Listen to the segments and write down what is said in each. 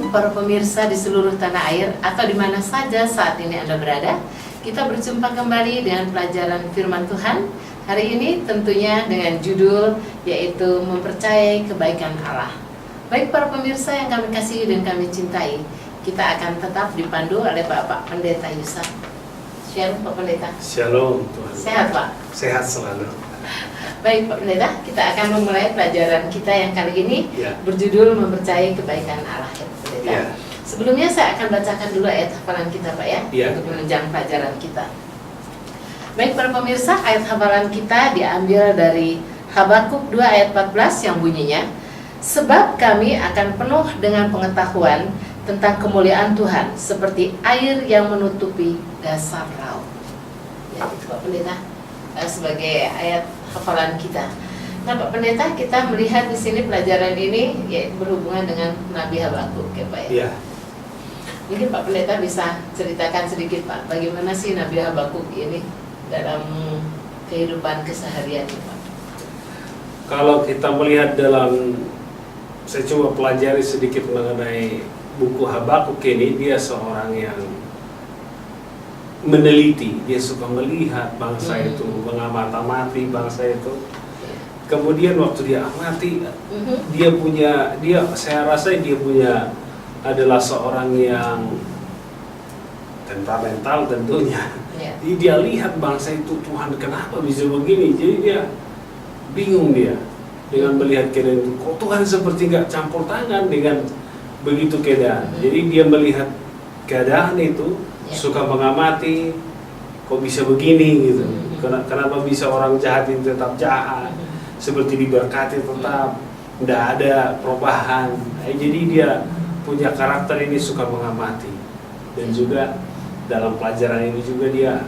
Shalom para pemirsa di seluruh tanah air atau di mana saja saat ini Anda berada. Kita berjumpa kembali dengan pelajaran firman Tuhan. Hari ini tentunya dengan judul yaitu mempercayai kebaikan Allah. Baik para pemirsa yang kami kasihi dan kami cintai, kita akan tetap dipandu oleh Bapak Pendeta Yusuf. Shalom Pak Pendeta. Shalom Tuhan. Sehat Pak? Sehat selalu. Baik Pak Pendeta, kita akan memulai pelajaran kita yang kali ini berjudul mempercayai kebaikan Allah ya Pak Pendeta. Ya. Sebelumnya saya akan bacakan dulu ayat hafalan kita Pak ya, untuk menunjang pelajaran kita. Baik para pemirsa, ayat hafalan kita diambil dari Habakuk 2 ayat 14 yang bunyinya, sebab kami akan penuh dengan pengetahuan tentang kemuliaan Tuhan seperti air yang menutupi dasar laut. Ya itu Pak Pendeta sebagai ayat hafalan kita. Nah Pak Pendeta, kita melihat di sini pelajaran ini yaitu berhubungan dengan Nabi Habakuk ya Pak ya. Ya. Mungkin Pak Pendeta bisa ceritakan sedikit Pak, bagaimana sih Nabi Habakuk ini dalam kehidupan keseharian Pak? Kalau kita melihat dalam, saya coba pelajari sedikit mengenai buku Habakuk ini, dia seorang yang meneliti, dia suka melihat bangsa itu, mengamati bangsa itu. Kemudian waktu dia amati, saya rasa dia punya adalah seorang yang temperamental tentunya. Jadi dia lihat bangsa itu, Tuhan kenapa bisa begini? Jadi dia bingung dengan melihat keadaan itu. Kok Tuhan seperti nggak campur tangan dengan begitu keadaan. Jadi dia melihat keadaan itu, suka mengamati, kok bisa begini gitu. Kenapa bisa orang jahat itu tetap jahat, seperti diberkati tetap, tidak ada perubahan. Jadi dia punya karakter ini, suka mengamati. Dan juga dalam pelajaran ini juga dia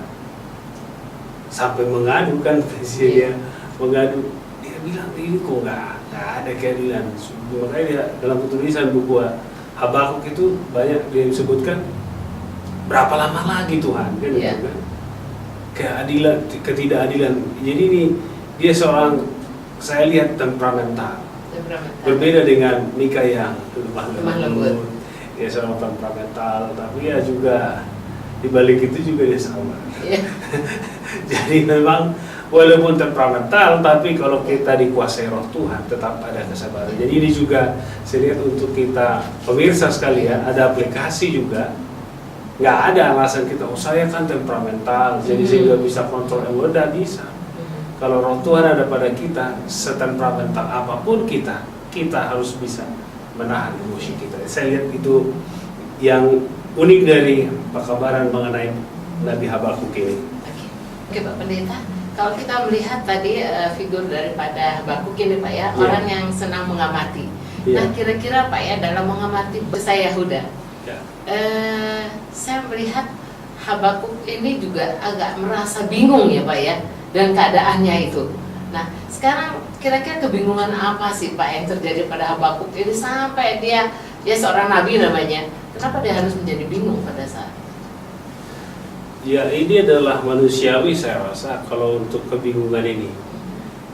sampai mengadu kan, dia mengadu. Dia bilang ini kok nggak ada keadilan. Makanya dia dalam tulisan buku Habakuk itu banyak dia disebutkan, berapa lama lagi Tuhan kan, keadilan, ketidakadilan. Jadi ini dia seorang, saya lihat temperamental. Berbeda dengan Mika yang lemah lembut. Dia seorang temperamental, tapi ya juga di balik itu juga dia sabar. Jadi memang walaupun temperamental, tapi kalau kita dikuasai roh Tuhan tetap ada kesabaran. Jadi ini juga saya lihat untuk kita pemirsa sekalian, ada aplikasi juga. Nggak ada alasan kita, saya kan temperamental, jadi saya nggak bisa kontrol emosi, nggak bisa. Kalau roh Tuhan ada pada kita, setemperamental apapun kita harus bisa menahan emosi kita. Saya lihat itu yang unik dari pekabaran mengenai Nabi Habakuk ini. Oke Pak Pendeta, kalau kita melihat tadi figur daripada Habakuk ini Pak ya, orang yang senang mengamati. Nah kira-kira Pak ya, dalam mengamati bangsa Yahuda, saya melihat Habakuk ini juga agak merasa bingung ya Pak ya, dan keadaannya itu. Nah sekarang kira-kira kebingungan apa sih Pak yang terjadi pada Habakuk ini sampai dia seorang nabi namanya, kenapa dia harus menjadi bingung pada saat? Ya ini adalah manusiawi saya rasa kalau untuk kebingungan ini.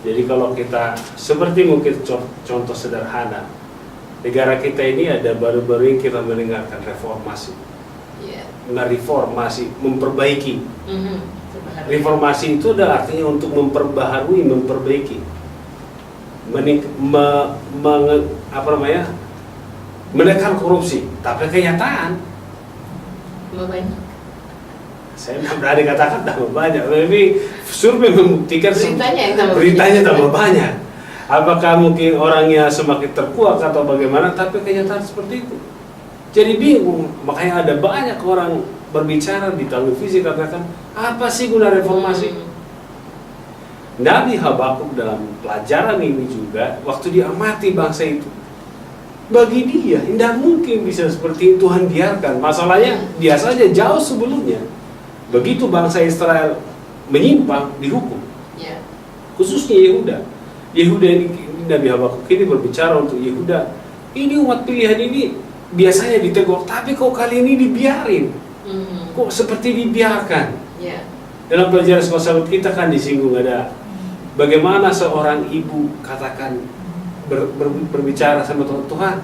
Jadi kalau kita seperti mungkin contoh sederhana, negara kita ini ada baru-baru ini kita mendengarkan reformasi. Mereformasi, memperbaiki. Reformasi itu adalah artinya untuk memperbaharui, memperbaiki, menekan korupsi. Tapi kenyataan, saya tidak berani katakan tambah banyak, tapi survei membuktikan beritanya tambah banyak. Apakah mungkin orangnya semakin terkuak atau bagaimana? Tapi kenyataan seperti itu. Jadi bingung, makanya ada banyak orang berbicara di televisi katakan, apa sih guna reformasi? Nabi Habakuk dalam pelajaran ini juga, waktu dia amati bangsa itu, bagi dia tidak mungkin bisa seperti Tuhan biarkan. Masalahnya dia saja jauh sebelumnya, begitu bangsa Israel menyimpang dihukum, khususnya Yehuda ini, Nabi Habakuk ini berbicara untuk Yehuda, ini umat pilihan ini biasanya ditegur, tapi kok kali ini dibiarin, kok seperti dibiarkan. Dalam pelajaran sekolah kita kan disinggung ada bagaimana seorang ibu katakan berbicara sama Tuhan,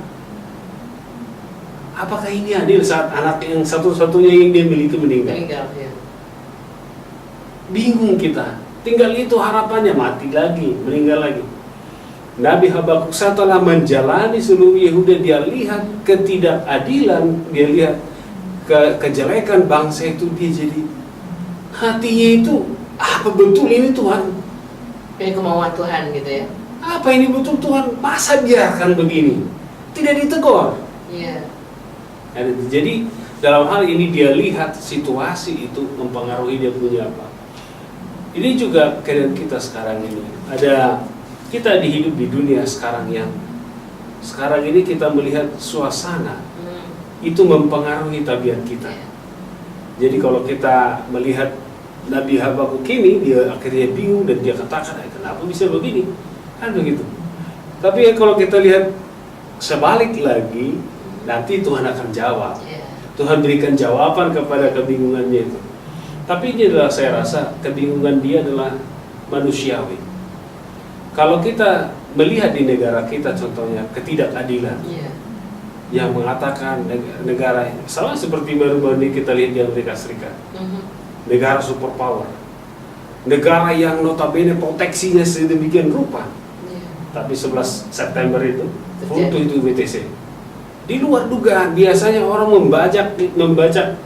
apakah ini adil saat anak yang satu-satunya yang dia miliki meninggal? Ya. Bingung kita. Tinggal itu harapannya, mati lagi, meninggal lagi. Nabi Habakuk setelah menjalani seluruh Yehuda, dia lihat ketidakadilan, dia lihat kejelekan bangsa itu, dia jadi hatinya itu, apa betul ini Tuhan? Ini kemauan Tuhan gitu ya. Apa ini betul Tuhan? Masa biarkan begini? Tidak ditegur. Iya. Jadi dalam hal ini dia lihat situasi itu mempengaruhi dia punya apa. Ini juga keadaan kita sekarang ini. Kita hidup di dunia sekarang yang sekarang ini kita melihat suasana itu mempengaruhi tabiat kita. Jadi kalau kita melihat Nabi Habakuk ini, dia akhirnya bingung dan dia katakan, kenapa bisa begini? Kan begitu. Tapi kalau kita lihat sebalik lagi, nanti Tuhan akan jawab. Tuhan berikan jawaban kepada kebingungannya itu. Tapi ini adalah, saya rasa kebingungan dia adalah manusiawi. Kalau kita melihat di negara kita contohnya ketidakadilan, yang mengatakan negara sama seperti baru-baru ini kita lihat di Amerika Serikat, negara superpower, negara yang notabene proteksinya sedemikian rupa, tapi 11 September itu foto itu WTC di luar dugaan. Biasanya orang membajak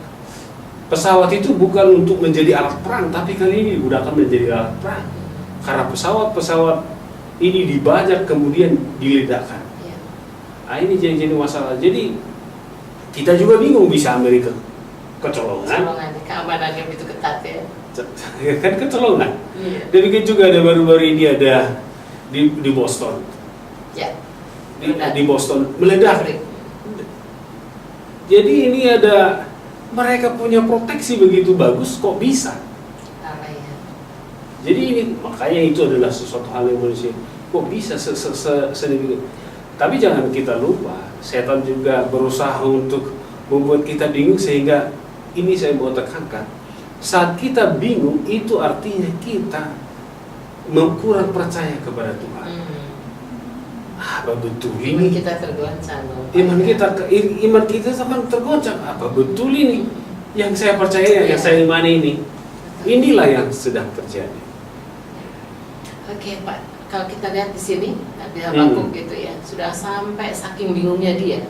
pesawat itu bukan untuk menjadi alat perang, tapi kali ini digunakan menjadi alat perang karena pesawat ini dibajak kemudian diledakkan. Nah, ini jadi masalah. Jadi kita juga bingung, bisa Amerika kecolongan, keamanannya begitu ketat ya. Kan kecolongan. Demikian juga ada baru-baru ini ada di Boston. Di Boston meledak. Jadi ini ada, mereka punya proteksi begitu bagus, kok bisa? Jadi ini makanya itu adalah sesuatu hal yang manusia. Kok bisa sedemikian? Tapi jangan kita lupa, setan juga berusaha untuk membuat kita bingung, sehingga ini saya mau tekankan. Saat kita bingung, itu artinya kita kurang percaya kepada Tuhan. Apa betul ini? Iman kita tergoncang. Iman kita akan tergoncang. Apa betul ini? Yang saya percaya, yang saya imani ini. Inilah yang sedang terjadi. Oke Pak, kalau kita lihat di sini Nabi Habakuk gitu ya, sudah sampai saking bingungnya dia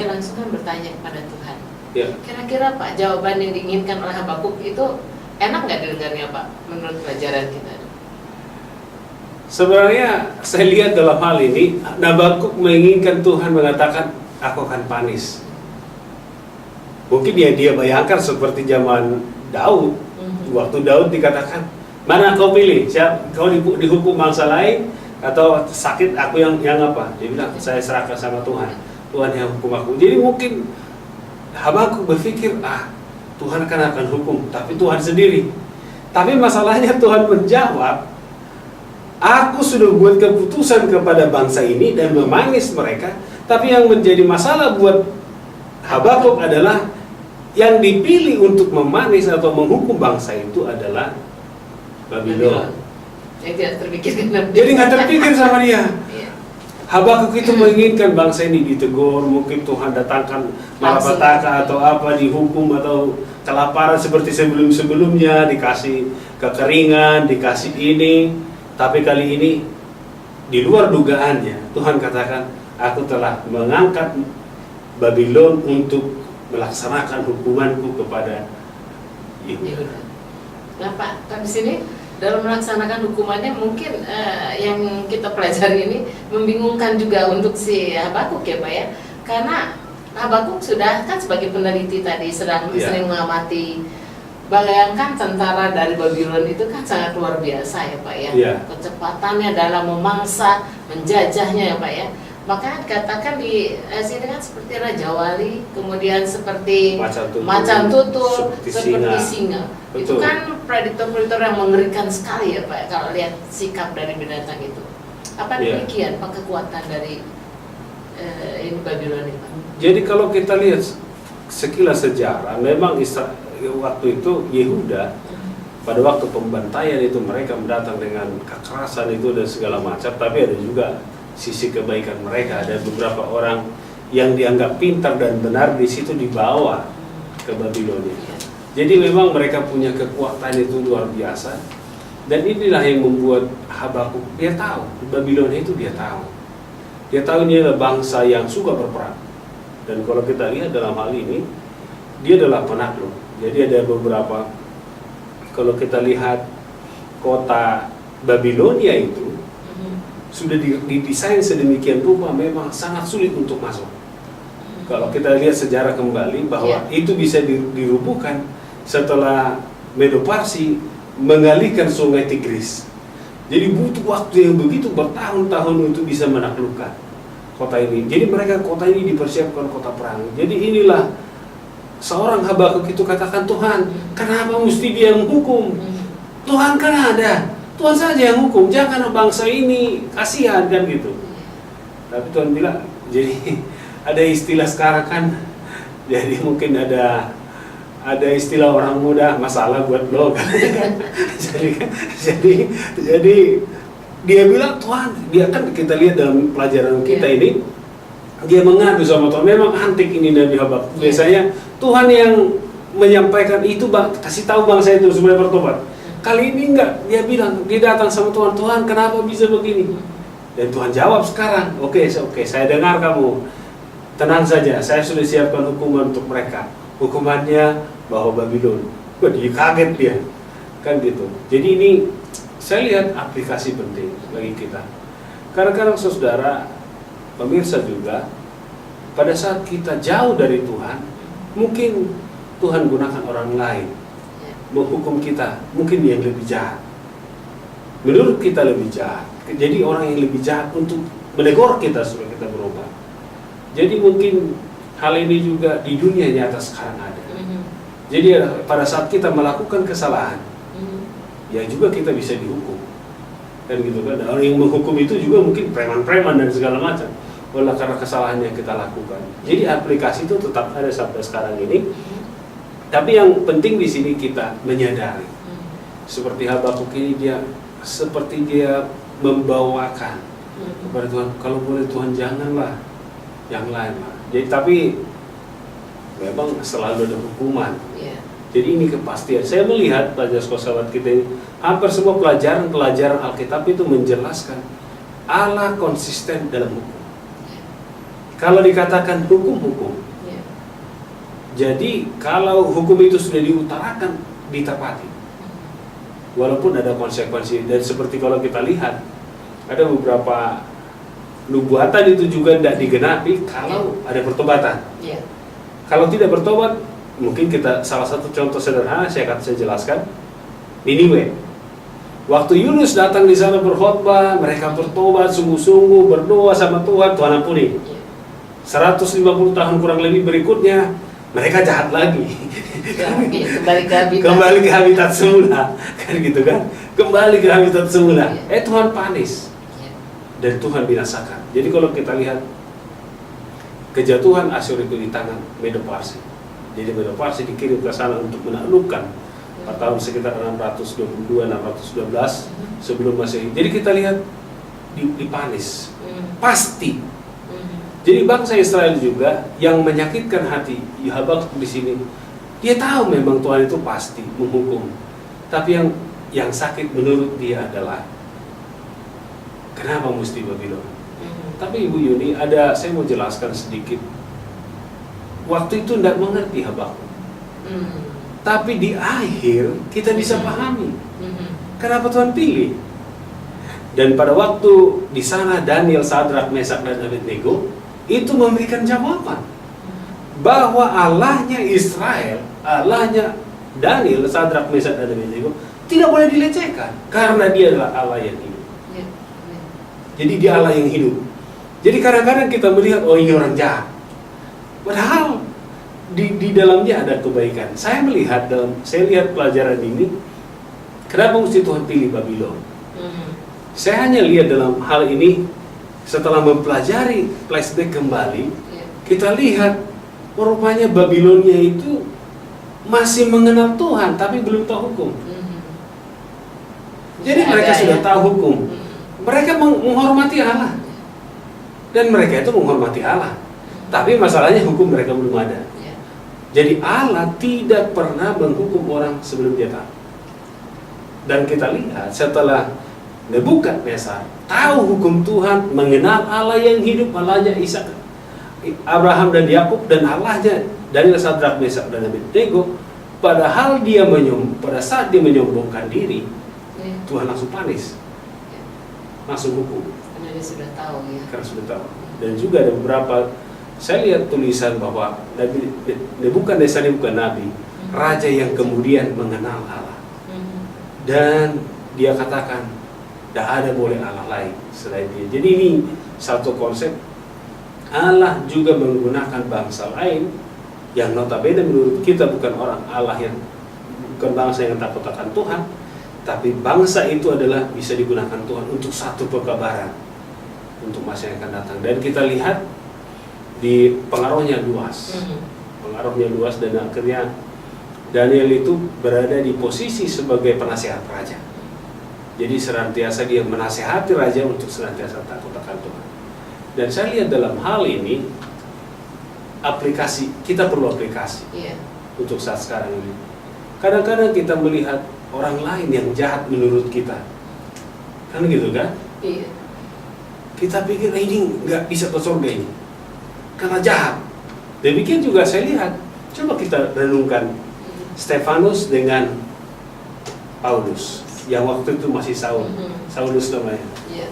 langsung kan bertanya kepada Tuhan. Kira-kira Pak, jawaban yang diinginkan oleh Habakuk itu enak nggak didengarnya Pak, menurut pelajaran kita? Sebenarnya saya lihat dalam hal ini, Habakuk menginginkan Tuhan mengatakan, aku akan panis. Mungkin dia bayangkan seperti zaman Daud. Waktu Daud dikatakan, mana kau pilih? Kau dihukum bangsa lain atau sakit, aku yang apa? Dia bilang, saya serahkan sama Tuhan. Tuhan yang hukum aku. Jadi mungkin Habakuk berpikir, Tuhan akan hukum, tapi Tuhan sendiri. Tapi masalahnya Tuhan menjawab, aku sudah buat keputusan kepada bangsa ini dan memanis mereka. Tapi yang menjadi masalah buat Habakuk adalah yang dipilih untuk memanis atau menghukum bangsa itu adalah Babylon. Yang tidak terpikirkan. Jadi nggak terpikir sama dia. Habakuk itu menginginkan bangsa ini ditegur, mungkin Tuhan datangkan malapetaka atau apa, dihukum atau kelaparan seperti sebelum-sebelumnya, dikasih kekeringan, dikasih ini. Tapi kali ini di luar dugaannya, Tuhan katakan, aku telah mengangkat Babylon untuk melaksanakan hukumanku kepada Yehuda. Nah Pak, kan di sini dalam melaksanakan hukumannya mungkin yang kita pelajari ini membingungkan juga untuk si Habakuk ya Pak ya, karena Habakuk sudah kan sebagai peneliti tadi sering mengamati. Bayangkan tentara dari Babylon itu kan sangat luar biasa ya Pak ya, kecepatannya dalam memangsa, menjajahnya ya Pak ya. Maka dikatakan di sini kan seperti Raja Wali, kemudian seperti macan tutul, seperti singa. Itu kan predator-predator yang mengerikan sekali ya Pak, kalau lihat sikap dari binatang itu. Apa demikian Pak kekuatan dari ini Babylon ini Pak? Jadi kalau kita lihat sekilas sejarah, memang waktu itu Yehuda pada waktu pembantaian itu mereka mendatang dengan kekerasan itu dan segala macam, tapi ada juga sisi kebaikan mereka. Ada beberapa orang yang dianggap pintar dan benar di situ dibawa ke Babilonia. Jadi memang mereka punya kekuatan itu luar biasa. Dan inilah yang membuat Habakuk, dia tahu Babilonia itu dia tahu. Dia tahu ini adalah bangsa yang suka berperang. Dan kalau kita lihat dalam hal ini, dia adalah penakluk. Jadi ada beberapa, kalau kita lihat kota Babilonia itu sudah didesain sedemikian rupa, memang sangat sulit untuk masuk. Kalau kita lihat sejarah kembali bahwa itu bisa dirubuhkan setelah Medo-Parsi mengalihkan sungai Tigris. Jadi butuh waktu yang begitu bertahun-tahun untuk bisa menaklukkan kota ini. Jadi mereka kota ini dipersiapkan kota perang. Jadi inilah seorang Habakuk itu katakan, Tuhan, kenapa mesti dia yang hukum? Tuhan kan ada, Tuhan saja yang hukum, jangan bangsa ini, kasihan kan gitu. Tapi Tuhan bilang, jadi ada istilah sekarang kan, jadi mungkin ada istilah orang muda, masalah buat lo kan. jadi dia bilang, Tuhan, dia kan kita lihat dalam pelajaran kita ini, dia mengadu sama Tuhan. Memang antik ini Nabi Habakuk. Biasanya Tuhan yang menyampaikan itu, kasih tahu bangsa itu supaya bertobat. Kali ini enggak, dia bilang, dia datang sama Tuhan, Tuhan kenapa bisa begini? Dan Tuhan jawab sekarang, oke, saya dengar kamu, tenang saja, saya sudah siapkan hukuman untuk mereka. Hukumannya bahwa Babilon. Wah, dia kaget dia, kan gitu. Jadi ini saya lihat aplikasi penting bagi kita. Kadang-kadang saudara, pemirsa juga, pada saat kita jauh dari Tuhan, mungkin Tuhan gunakan orang lain menghukum kita, mungkin yang lebih jahat. Menurut kita lebih jahat. Jadi orang yang lebih jahat untuk menegur kita supaya kita berubah. Jadi mungkin hal ini juga di dunia nyata sekarang ada. Jadi pada saat kita melakukan kesalahan, ya juga kita bisa dihukum. Dan gitu kan. Orang yang menghukum itu juga mungkin preman-preman dan segala macam. Oleh karena kesalahan yang kita lakukan. Jadi aplikasi itu tetap ada sampai sekarang ini. Tapi yang penting di sini kita menyadari, seperti Habakuk ini dia membawakan kepada Tuhan, kalau boleh Tuhan janganlah yang lain lah. Jadi tapi memang selalu ada hukuman. Jadi ini kepastian. Saya melihat pelajar sahabat kita ini, hampir semua pelajaran Alkitab itu menjelaskan Allah konsisten dalam hukum. Kalau dikatakan hukum. Jadi kalau hukum itu sudah diutarakan, ditepati. Walaupun ada konsekuensi. Dan seperti kalau kita lihat, ada beberapa nubuatan itu juga tidak digenapi kalau ada pertobatan. Kalau tidak bertobat, mungkin kita salah satu contoh sederhana saya jelaskan, Niniwe. Waktu Yunus datang di sana berkhotbah, mereka bertobat sungguh-sungguh, berdoa sama Tuhan, Tuhan ampuni. 150 tahun kurang lebih berikutnya, mereka jahat lagi. Kembali ke habitat semula, kan gitu kan? Kembali ke habitat semula. Tuhan panis dan Tuhan binasakan. Jadi kalau kita lihat kejatuhan Asyur itu di tangan Medo-Parsi. Jadi Medo-Parsi dikirim ke sana untuk menaklukkan pada tahun sekitar 622-612 sebelum Masehi. Jadi kita lihat dipanis, pasti. Jadi bangsa Israel juga yang menyakitkan hati Habakuk di sini, dia tahu memang Tuhan itu pasti menghukum. Tapi yang sakit menurut dia adalah kenapa mesti Babilon? Tapi Ibu Yuni, saya mau jelaskan sedikit. Waktu itu tidak mengerti Habakuk. Tapi di akhir kita bisa pahami kenapa Tuhan pilih. Dan pada waktu di sana Daniel, Sadrak, Mesak dan Abednego itu memberikan jawaban bahwa Allahnya Israel, Allahnya Daniel, Sadrak, Mesak dan Abednego tidak boleh dilecehkan karena dia adalah Allah yang hidup. Jadi dia Allah yang hidup. Jadi kadang-kadang kita melihat, oh ini orang jahat, padahal di dalamnya ada kebaikan. Saya lihat pelajaran ini, kenapa mesti Tuhan pilih Babilon? Saya hanya lihat dalam hal ini, setelah mempelajari flashback kembali, kita lihat rupanya Babilonia itu masih mengenal Tuhan tapi belum tahu hukum. Jadi mereka sudah tahu hukum, mereka menghormati Allah, dan mereka itu menghormati Allah. Tapi masalahnya hukum mereka belum ada. Ya. Jadi Allah tidak pernah menghukum orang sebelum dia tahu. Dan kita lihat setelah Nebukadnezar tahu hukum Tuhan, mengenal Allah yang hidup, Allahnya Ishak, Abraham dan Yakub, dan Allahnya Daniel, Sadrak, Mesak dan Abednego. Padahal pada saat dia menyombongkan diri, Tuhan langsung panis, langsung hukum. Karena dia sudah tahu ya. Karena sudah tahu. Dan juga ada beberapa, saya lihat tulisan bahwa Nebukadnezar ini bukan nabi, raja yang kemudian mengenal Allah. Dan dia katakan, tidak ada boleh Allah lain selain dia. Jadi ini satu konsep, Allah juga menggunakan bangsa lain yang notabene menurut kita bukan orang Allah, yang bukan bangsa yang takut akan Tuhan, tapi bangsa itu adalah bisa digunakan Tuhan untuk satu pekabaran untuk masa yang akan datang. Dan kita lihat di pengaruhnya luas, dan akhirnya Daniel itu berada di posisi sebagai penasihat raja. Jadi senantiasa dia menasihati raja untuk senantiasa takut akan Tuhan. Dan saya lihat dalam hal ini aplikasi, kita perlu aplikasi untuk saat sekarang ini. Kadang-kadang kita melihat orang lain yang jahat menurut kita, kan gitu kan? Iya. Kita pikir ini nggak bisa ke surga ini karena jahat. Demikian juga saya lihat, coba kita renungkan Stefanus dengan Paulus yang waktu itu masih Saulus namanya. Yeah.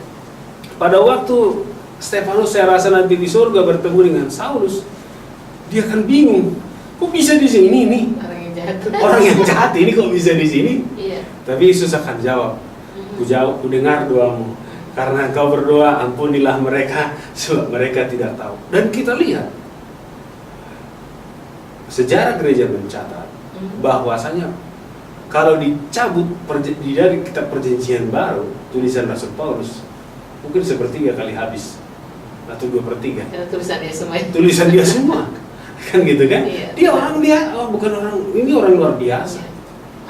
Pada waktu Stefanus saya rasa nanti di surga bertemu dengan Saulus, dia akan bingung, kok bisa di sini nih? Orang yang jahat ini kok bisa di sini? Yeah. Tapi Yesus akan jawab, ku dengar doamu, karena engkau berdoa ampunilah mereka sebab mereka tidak tahu. Dan kita lihat sejarah gereja mencatat bahwasanya kalau dicabut dari kitab perjanjian baru tulisan Rasul Paulus, mungkin sepertiga kali habis atau 2/3. Tulisan dia semua. Kan gitu kan? Iya. Bukan orang, ini orang luar biasa.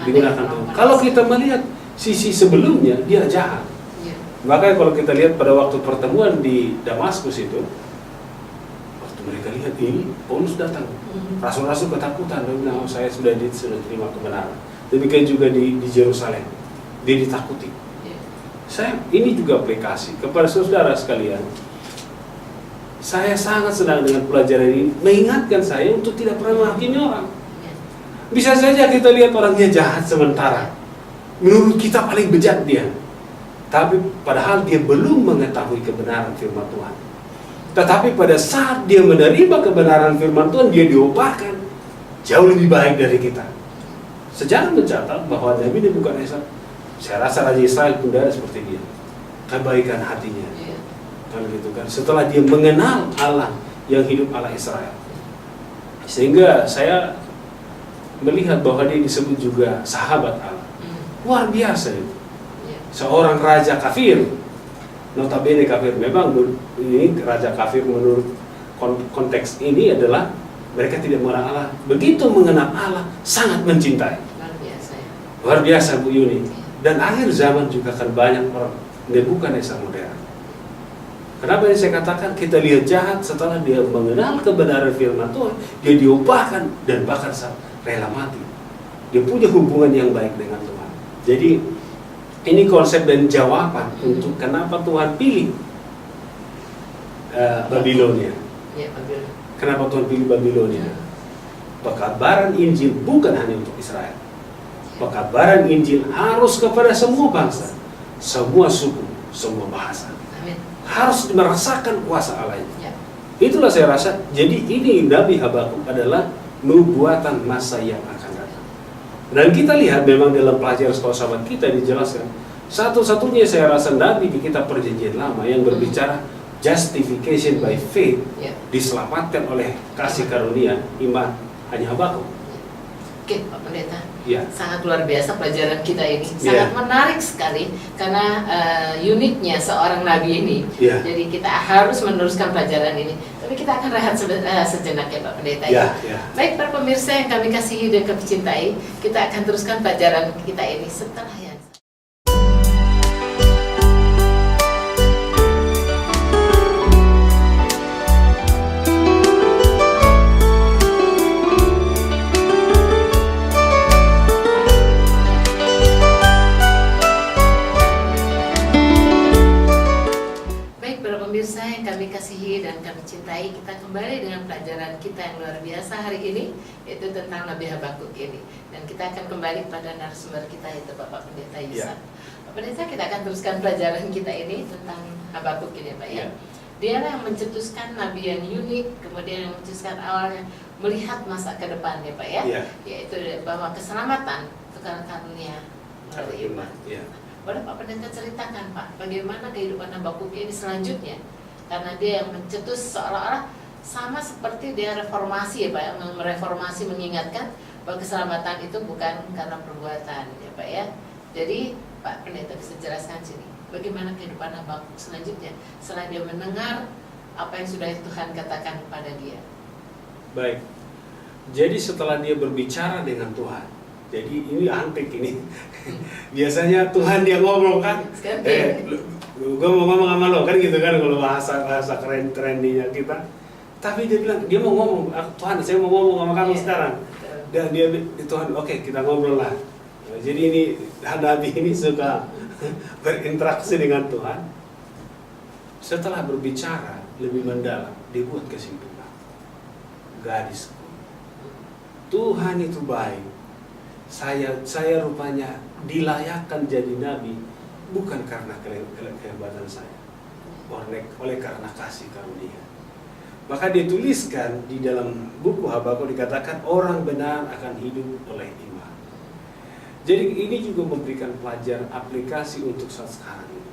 Digunakan Tuhan. Kalau kita melihat sisi sebelumnya, dia jahat. Iya. Makanya kalau kita lihat pada waktu pertemuan di Damaskus itu, waktu mereka lihat ini, Paulus datang. Rasul-rasul ketakutan, dia bilang, saya sudah terima kebenaran. Demikian juga di Yerusalem, dia ditakuti. Yeah. Ini juga aplikasi kepada saudara sekalian. Saya sangat senang dengan pelajaran ini, mengingatkan saya untuk tidak pernah menghakimi orang. Bisa saja kita lihat orangnya jahat sementara, menurut kita paling bejat dia, tapi padahal dia belum mengetahui kebenaran firman Tuhan. Tetapi pada saat dia menerima kebenaran firman Tuhan, dia diubahkan jauh lebih baik dari kita. Sejarah mencatat bahwa Nabi Nebukadnezar, saya rasa Raja Israel pun ada seperti dia, kebaikan hatinya, kan gitu kan. Setelah dia mengenal Allah yang hidup, Allah Israel, sehingga saya melihat bahwa dia disebut juga sahabat Allah. Luar biasa itu. Seorang raja kafir, notabene kafir. Memang ini raja kafir menurut konteks ini adalah mereka tidak mengenal Allah. Begitu mengenal Allah, sangat mencintai. Luar biasa Bu Yuni. Dan akhir zaman juga akan banyak orang Nebukadnezar modern. Kenapa ini saya katakan kita lihat jahat setelah dia mengenal kebenaran firman Tuhan, dia diubahkan dan bahkan rela mati. Dia punya hubungan yang baik dengan Tuhan. Jadi ini konsep dan jawaban untuk kenapa Tuhan pilih Babilonia. Kenapa Tuhan pilih Babilonia? Pekabaran Injil bukan hanya untuk Israel. Pekabaran Injil harus kepada semua bangsa, semua suku, semua bahasa. Amin. Harus merasakan kuasa Allah itu. Ya. Itulah saya rasa. Jadi ini Nabi Habakuk adalah nubuatan masa yang akan datang. Dan kita lihat memang dalam pelajaran sekolah sahabat kita dijelaskan satu-satunya saya rasa Nabi di kitab perjanjian lama yang berbicara justification by faith, diselamatkan oleh kasih karunia iman, hanya Habakuk. Oke, Pak Pendeta, sangat luar biasa pelajaran kita ini, sangat menarik sekali karena uniknya seorang Nabi ini. Jadi kita harus meneruskan pelajaran ini. Tapi kita akan rehat sejenak ya Pak Pendeta. Baik para pemirsa yang kami kasihi dan kami cintai, kita akan teruskan pelajaran kita ini setelah yang kita kembali dengan pelajaran kita yang luar biasa hari ini, yaitu tentang Nabi Habakuk ini. Dan kita akan kembali pada narasumber kita, yaitu Bapak Pendeta Yusak. Bapak Pendeta, kita akan teruskan pelajaran kita ini tentang Habakuk ini, Pak ya. Dia yang mencetuskan nabi yang unik, kemudian yang mencetuskan awalnya melihat masa ke depan ya Pak ya, yaitu bahwa keselamatan itu karena karunia melalui iman. Boleh Pak Pendeta ceritakan Pak, bagaimana kehidupan Habakuk ini selanjutnya? Karena dia yang mencetus seolah-olah sama seperti dia reformasi ya Pak ya, mereformasi, mengingatkan bahwa keselamatan itu bukan karena perbuatan ya Pak ya. Jadi Pak Pendeta bisa jelaskan sini, bagaimana kehidupan Habakuk selanjutnya setelah dia mendengar apa yang sudah Tuhan katakan kepada dia. Baik, jadi setelah dia berbicara dengan Tuhan, jadi ini antik ini. Biasanya Tuhan dia ngomong kan, gue mau ngomong sama lo kan gitu kan, kalau bahasa keren-trendinya kita. Tapi dia bilang, dia mau ngomong, Tuhan saya mau ngomong sama kamu sekarang. Dan dia Tuhan, oke, kita ngobrol lah. Jadi ini Nabi ini suka berinteraksi dengan Tuhan. Setelah berbicara lebih mendalam, dibuat kesimpulan. Gadisku, Tuhan itu baik. Saya rupanya dilayakkan jadi nabi bukan karena kehebatan saya, oleh karena kasih karunia. Maka dituliskan di dalam buku Habakuk, dikatakan orang benar akan hidup oleh iman. Jadi ini juga memberikan pelajaran aplikasi untuk saat sekarang ini.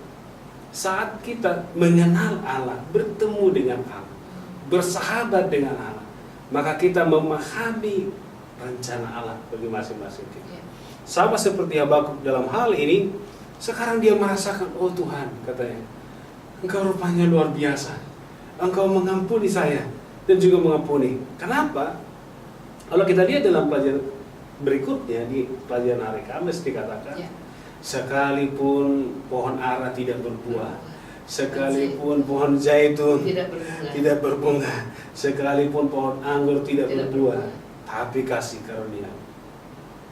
Saat kita mengenal Allah, bertemu dengan Allah, bersahabat dengan Allah, maka kita memahami rencana Allah bagi masing-masing kita. Sama seperti Habakuk dalam hal ini, sekarang dia merasakan, oh Tuhan, katanya, Engkau rupanya luar biasa. Engkau mengampuni saya dan juga mengampuni. Kenapa? Kalau kita lihat dalam pelajaran berikutnya, di pelajaran hari Kamis dikatakan, sekalipun pohon ara tidak berbuah, sekalipun pohon zaitun tidak berbunga, sekalipun pohon anggur tidak berbuah, tapi kasih karunia.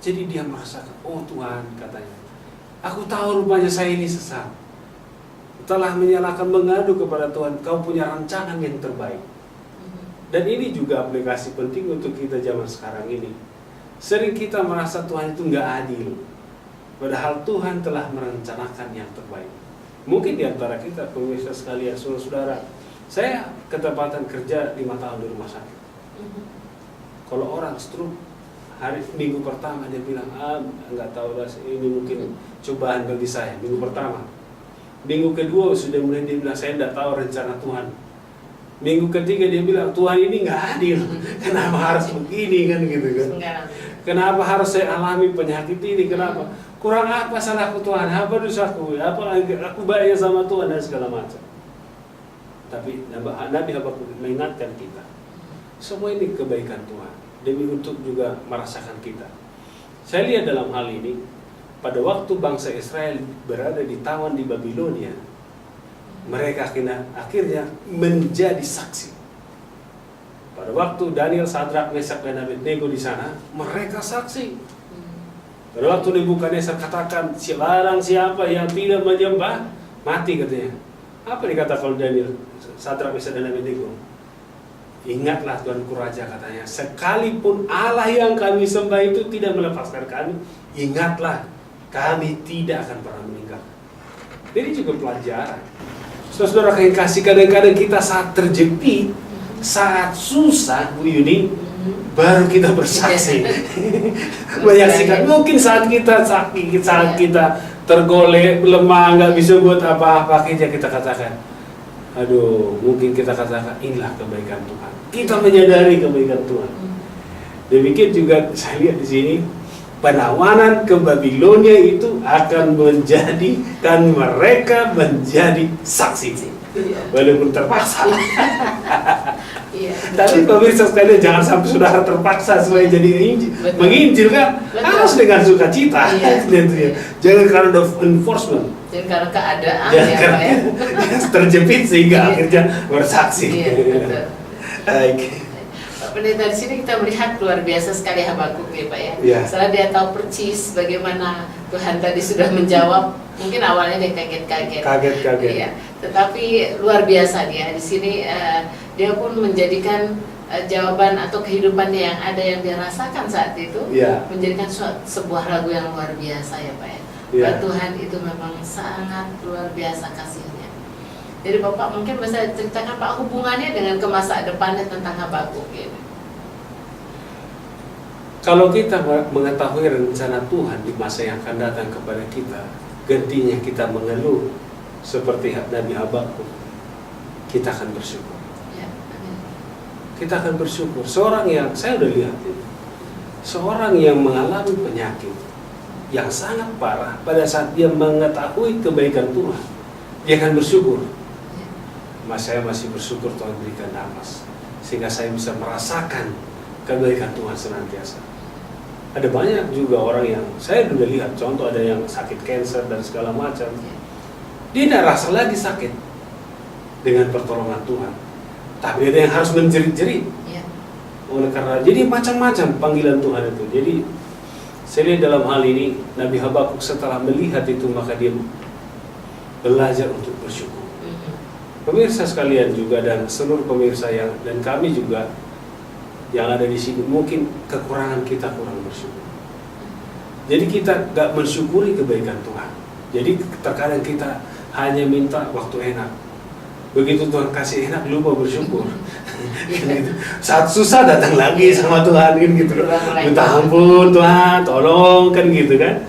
Jadi dia merasakan, oh Tuhan, katanya, aku tahu rupanya saya ini sesat. Telah menyalahkan, mengadu kepada Tuhan, Kau punya rancangan yang terbaik. Dan ini juga aplikasi penting untuk kita zaman sekarang ini. Sering kita merasa Tuhan itu nggak adil, padahal Tuhan telah merencanakan yang terbaik. Mungkin di antara kita, pemirsa sekalian, saudara-saudara, saya ketepatan kerja 5 tahun di rumah sakit. Kalau orang stroke, minggu pertama dia bilang, nggak tahu lah, ini mungkin cobaan bagi saya. Minggu pertama, minggu kedua sudah mulai dia bilang, saya tidak tahu rencana Tuhan. Minggu ketiga dia bilang, Tuhan ini nggak adil, kenapa harus begini kan gitu kan? Kenapa harus saya alami penyakit ini? Kenapa? Kurang apa salahku Tuhan? Apa dosaku? Apa aku baik sama Tuhan dan segala macam. Tapi Nabi Habakuk mengingatkan kita, semua ini kebaikan Tuhan, demi untuk juga merasakan kita. Saya lihat dalam hal ini, pada waktu bangsa Israel berada ditawan di Babilonia, mereka akhirnya menjadi saksi. Pada waktu Daniel, Sadrak, Mesak, dan Abednego di sana, mereka saksi. Pada waktu Nebukadnezar katakan, larang siapa yang tidak menyembah, mati katanya. Apa dikatakan oleh Daniel, Sadrak, Mesak, dan Abednego? Ingatlah Tuanku Raja, katanya, sekalipun Allah yang kami sembah itu tidak melepaskan kami, ingatlah, kami tidak akan pernah meninggal. Ini juga pelajaran. Saudara yang kasih, kadang-kadang kita saat terjepit, saat susah, Bu Yuni, baru kita bersaksi. Menyaksikan. Mungkin saat kita sakit, saat kita tergolek, lemah, nggak bisa buat apa-apa, kita katakan, aduh, mungkin kita katakan, inilah kebaikan Tuhan. Kita menyadari kebaikan Tuhan. Demikian juga saya lihat di sini, penawanan ke Babilonia itu akan menjadikan mereka menjadi saksi, walaupun terpaksa. Tapi pemirsa sekalian, jangan sampai saudara terpaksa supaya jadi menginjil kan, harus dengan sukacita. Jangan karena enforcement, jangan karena keadaan, jangan terjepit sehingga akhirnya bersaksi. Pendeta, di sini kita melihat luar biasa sekali Habakuk ya Pak ya. Setelah dia tahu persis bagaimana Tuhan tadi sudah menjawab, mungkin awalnya dia kaget-kaget. Ya. Tetapi luar biasa dia di sini dia pun menjadikan jawaban atau kehidupannya yang ada yang dia rasakan saat itu menjadikan sebuah lagu yang luar biasa ya Pak ya. Tuhan itu memang sangat luar biasa kasihnya. Jadi Bapak mungkin bisa ceritakan Pak hubungannya dengan ke masa depannya tentang Habakuk ini. Kalau kita mengetahui rencana Tuhan di masa yang akan datang kepada kita, gantinya kita mengeluh seperti Nabi Habakuk, kita akan bersyukur. Ya, kita akan bersyukur. Seorang yang, saya udah lihat itu, seorang yang mengalami penyakit yang sangat parah, pada saat dia mengetahui kebaikan Tuhan, dia akan bersyukur. Mas, saya masih bersyukur Tuhan berikan nafas, sehingga saya bisa merasakan kebaikan Tuhan senantiasa. Ada banyak juga orang yang saya sudah lihat, contoh ada yang sakit kanker dan segala macam, dia tidak rasa lagi sakit dengan pertolongan Tuhan, tapi ada yang harus menjerit-jerit. Oleh karena jadi macam-macam panggilan Tuhan itu. Jadi saya lihat dalam hal ini Nabi Habakuk setelah melihat itu, maka dia belajar untuk bersyukur. Pemirsa sekalian juga dan seluruh pemirsa yang dan kami juga yang ada di sini, mungkin kekurangan kita kurang bersyukur. Jadi kita gak mensyukuri kebaikan Tuhan. Jadi terkadang kita hanya minta waktu enak. Begitu Tuhan kasih enak, lupa bersyukur. Saat susah datang lagi sama Tuhan kan gitu. Minta ampun Tuhan, tolong kan gitu kan.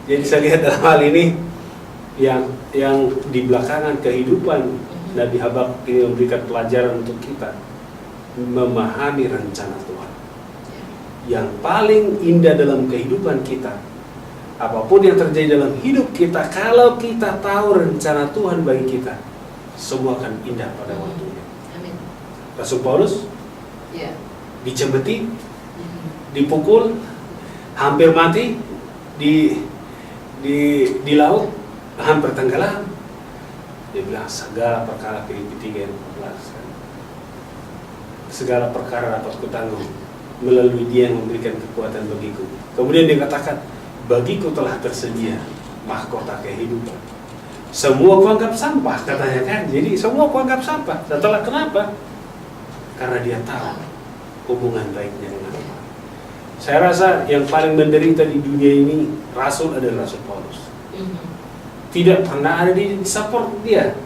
Jadi saya lihat dalam hal ini yang di belakangan kehidupan Nabi Habakuk ini memberikan pelajaran untuk kita memahami rencana Tuhan. Yang paling indah dalam kehidupan kita, apapun yang terjadi dalam hidup kita, kalau kita tahu rencana Tuhan bagi kita, semua akan indah pada waktunya. Amin. Rasul Paulus dicembeti, dipukul, hampir mati di laut, hampir tenggelam. Dia bilang segala perkara, Filipi 3 ayat 14. Segala perkara dapat kutanggung melalui Dia yang memberikan kekuatan bagiku. Kemudian dia katakan, bagiku telah tersedia mahkota kehidupan. Semua kuanggap sampah katanya kan. Jadi semua kuanggap sampah. Setelah kenapa? Karena dia tahu hubungan baiknya dengan Tuhan. Saya rasa yang paling menderita di dunia ini Rasul adalah Rasul Paulus. Tidak pernah ada di support dia.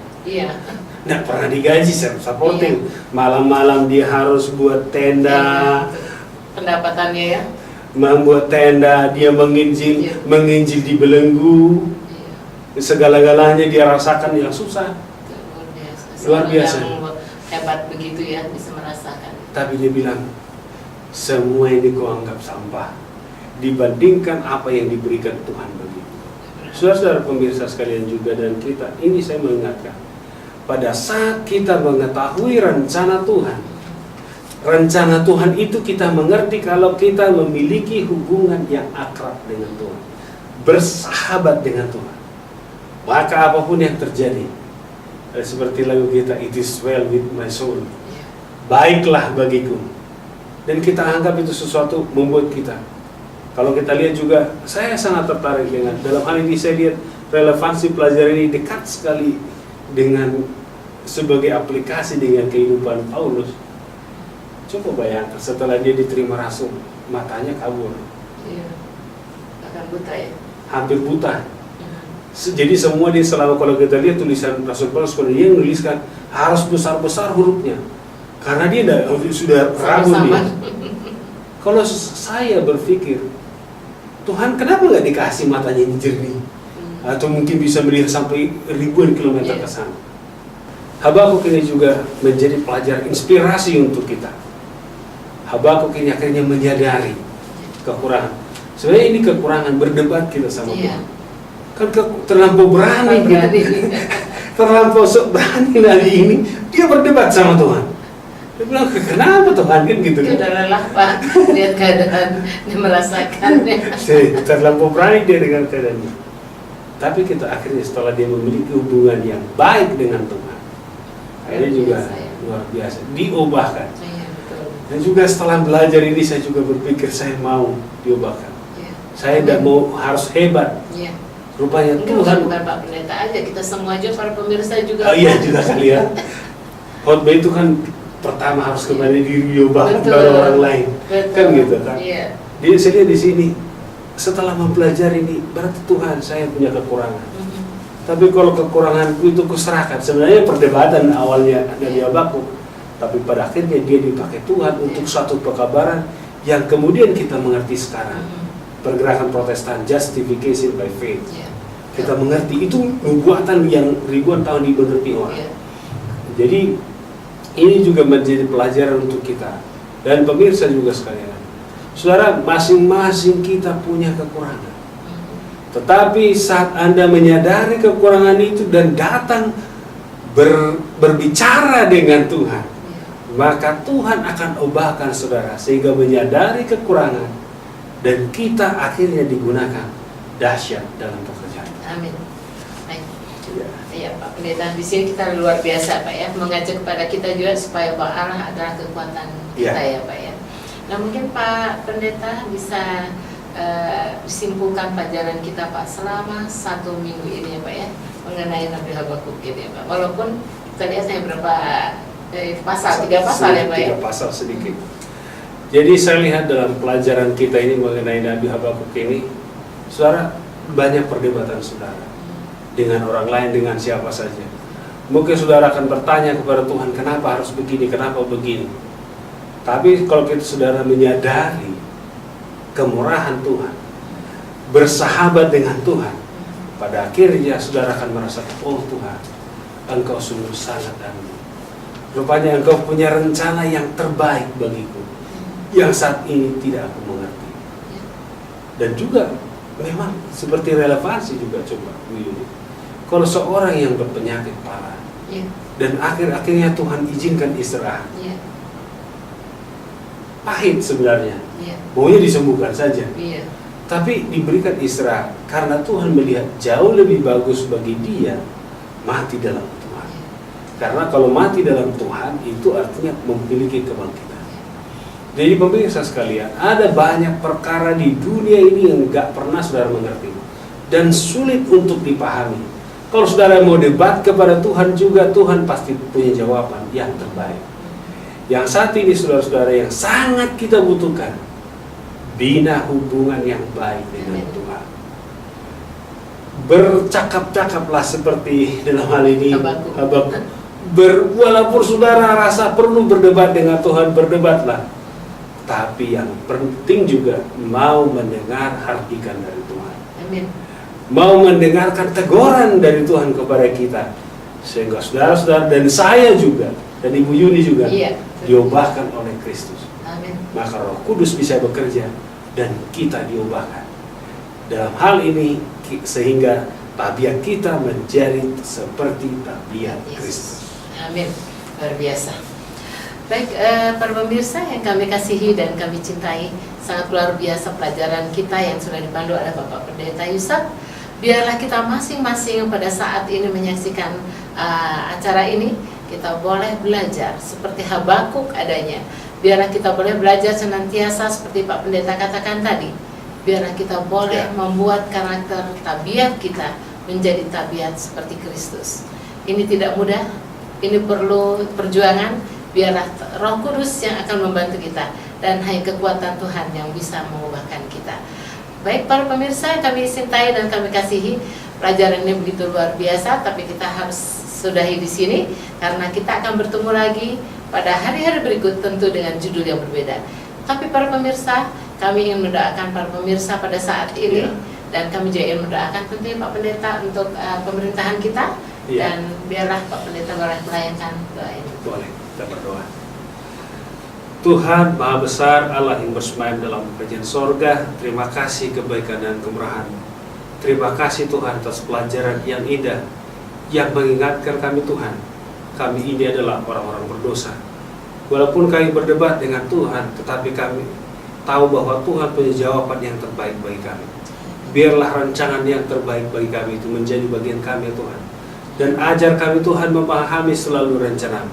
Nggak pernah digaji supporting. Malam-malam dia harus buat tenda. Pendapatannya ya. Membuat tenda, dia menginjil di belenggu. Segala-galanya dia rasakan yang susah. Luar biasa. Yang hebat begitu ya, bisa merasakan. Tapi dia bilang, semua ini kau anggap sampah dibandingkan apa yang diberikan Tuhan bagiku. Saudara-saudara pemirsa sekalian juga dan kita, ini saya mengingatkan, pada saat kita mengetahui rencana Tuhan itu kita mengerti kalau kita memiliki hubungan yang akrab dengan Tuhan, bersahabat dengan Tuhan, maka apapun yang terjadi, seperti lagu kita, it is well with my soul, baiklah bagiku. Dan kita anggap itu sesuatu membuat kita. Kalau kita lihat juga, saya sangat tertarik dengan, dalam hal ini saya lihat relevansi pelajaran ini dekat sekali dengan sebagai aplikasi dengan kehidupan Paulus. Coba bayangkan setelah dia diterima rasul, matanya kabur. Akan buta ya. Hampir buta. Jadi semua dia selama, kalau kita lihat tulisan Rasul Paulus, kalau dia menuliskan harus besar-besar hurufnya, karena dia sudah ragu dia. Kalau saya berpikir, Tuhan kenapa nggak dikasih matanya yang jernih, atau mungkin bisa melihat sampai ribuan kilometer ke sana. Habakuk ini juga menjadi pelajaran inspirasi untuk kita. Habakuk ini akhirnya menyadari kekurangan. Sebenarnya ini kekurangan berdebat kita sama Tuhan. Kan terlampau berani gitu. Terlampau berani hari ini dia berdebat sama Tuhan. Dia bilang, kenapa Tuhan kan gitu. Dia udah lelah Pak, lihat keadaan, dia merasakannya. Terlampau berani dia dengan keadaannya. Tapi kita akhirnya setelah dia memiliki hubungan yang baik dengan Tuhan, akhirnya juga luar biasa, diubahkan. Dan juga setelah belajar ini saya juga berpikir saya mau diubahkan. Saya tidak mau harus hebat. Rupanya Tuhan. Bukan Pak Pendeta aja, kita semua aja para pemirsa juga. Iya juga kalian. Khotbah itu kan pertama harus kembali diri diubah baru orang lain. Kan gitu kan. Jadi saya lihat di sini, setelah mempelajari ini, berarti Tuhan saya punya kekurangan. Tapi kalau kekuranganku itu kuserahkan, sebenarnya perdebatan awalnya dari Habakuk, tapi pada akhirnya dia dipakai Tuhan untuk suatu pekabaran yang kemudian kita mengerti sekarang. Pergerakan Protestan, justification by faith. Kita mengerti itu nubuatan yang ribuan tahun dimengerti orang. Jadi ini juga menjadi pelajaran untuk kita dan pemirsa juga sekalian. Saudara, masing-masing kita punya kekurangan. Tetapi saat Anda menyadari kekurangan itu dan datang berbicara dengan Tuhan, maka Tuhan akan ubahkan saudara sehingga menyadari kekurangan dan kita akhirnya digunakan dahsyat dalam pekerjaan. Amin. Baik. Ya Pak Pendeta, di sini kita luar biasa Pak ya, mengajak kepada kita juga supaya bahwa Allah adalah kekuatan kita ya Pak ya. Nah mungkin Pak Pendeta bisa simpulkan pelajaran kita Pak selama 1 minggu ini ya Pak ya, mengenai Nabi Habakuk gitu ya Pak. Walaupun kita lihat hanya berapa pasal, 3 pasal ya Pak ya. 3 pasal sedikit. Jadi saya lihat dalam pelajaran kita ini mengenai Nabi Habakuk ini, saudara, banyak perdebatan saudara dengan orang lain, dengan siapa saja. Mungkin saudara akan bertanya kepada Tuhan, kenapa harus begini, kenapa begini. Tapi kalau kita saudara menyadari kemurahan Tuhan, bersahabat dengan Tuhan, pada akhirnya saudara akan merasa, oh Tuhan, Engkau sungguh sangat adil. Rupanya Engkau punya rencana yang terbaik bagiku, yang saat ini tidak aku mengerti. Dan juga memang seperti relevansi juga coba begini. Kalau seorang yang berpenyakit parah dan akhir-akhirnya Tuhan izinkan istirahat, pahit sebenarnya, maunya disembuhkan saja, tapi diberikan istirahat karena Tuhan melihat jauh lebih bagus bagi dia mati dalam Tuhan. Karena kalau mati dalam Tuhan itu artinya memiliki kebangkitan. Jadi pemirsa sekalian, ada banyak perkara di dunia ini yang gak pernah saudara mengerti dan sulit untuk dipahami. Kalau saudara mau debat kepada Tuhan juga, Tuhan pasti punya jawaban yang terbaik. Yang saat ini saudara-saudara yang sangat kita butuhkan, bina hubungan yang baik dengan Tuhan. Bercakap-cakaplah seperti dalam hal ini Habakuk. Walaupun saudara rasa perlu berdebat dengan Tuhan, berdebatlah. Tapi yang penting juga mau mendengar hardikan dari Tuhan. Amin. Mau mendengarkan teguran dari Tuhan kepada kita, sehingga saudara-saudara dan saya juga dan Ibu Yuni juga diubahkan oleh Kristus. Amin. Maka Roh Kudus bisa bekerja dan kita diubahkan dalam hal ini sehingga tabiat kita menjadi seperti tabiat Kristus. Amin. Luar biasa. Baik, para pemirsa yang kami kasihi dan kami cintai, sangat luar biasa pelajaran kita yang sudah dipandu oleh Bapak Pendeta Yusuf. Biarlah kita masing-masing pada saat ini menyaksikan acara ini, kita boleh belajar seperti Habakuk adanya. Biarlah kita boleh belajar senantiasa seperti Pak Pendeta katakan tadi. Biarlah kita boleh membuat karakter tabiat kita menjadi tabiat seperti Kristus. Ini tidak mudah, ini perlu perjuangan. Biarlah Roh Kudus yang akan membantu kita dan hanya kekuatan Tuhan yang bisa mengubahkan kita. Baik para pemirsa yang kami cintai dan kami kasihi, pelajaran ini begitu luar biasa, tapi kita harus sudahi di sini karena kita akan bertemu lagi pada hari-hari berikut tentu dengan judul yang berbeda. Tapi para pemirsa, kami ingin mendoakan para pemirsa pada saat ini dan kami juga ingin mendoakan tentunya Pak Pendeta untuk pemerintahan kita dan biarlah Pak Pendeta boleh melayangkan doa ini. Boleh. Kita berdoa. Tuhan Maha Besar, Allah yang bersemayam dalam kerajaan sorga, terima kasih kebaikan dan kemurahan. Terima kasih Tuhan atas pelajaran yang indah yang mengingatkan kami Tuhan, kami ini adalah orang-orang berdosa. Walaupun kami berdebat dengan Tuhan, tetapi kami tahu bahwa Tuhan punya jawaban yang terbaik bagi kami. Biarlah rancangan yang terbaik bagi kami itu menjadi bagian kami Tuhan. Dan ajar kami Tuhan memahami selalu rencana,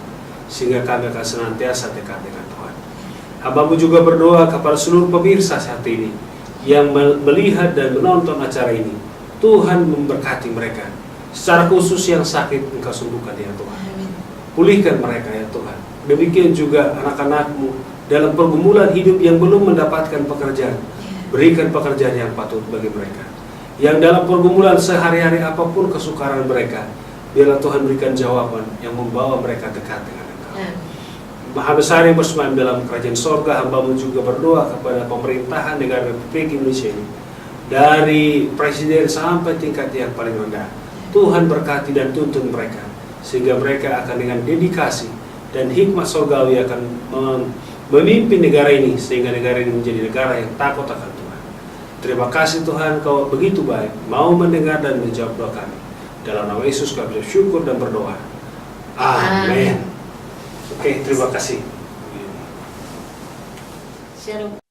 sehingga kami akan senantiasa dekat dengan Tuhan. Hamba-Mu juga berdoa kepada seluruh pemirsa saat ini yang melihat dan menonton acara ini. Tuhan memberkati mereka. Secara khusus yang sakit Engkau sembuhkan ya Tuhan. Pulihkan mereka ya Tuhan. demikian juga anak-anakmu dalam pergumulan hidup yang belum mendapatkan pekerjaan. Berikan pekerjaan yang patut bagi mereka. Yang dalam pergumulan sehari-hari apapun kesukaran mereka, biarlah Tuhan berikan jawaban yang membawa mereka dekat dengan Engkau. Maha besar yang bersemayam dalam kerajaan sorga, hamba-Mu juga berdoa kepada pemerintahan negara Republik Indonesia ini, dari presiden sampai tingkat yang paling rendah. Tuhan berkati dan tuntun mereka, sehingga mereka akan dengan dedikasi dan hikmat sorgawi akan memimpin negara ini, sehingga negara ini menjadi negara yang takut akan Tuhan. Terima kasih Tuhan, Kau begitu baik, mau mendengar dan menjawab doa kami. Dalam nama Yesus kami bersyukur dan berdoa. Amin. Oke, terima kasih. Shalom.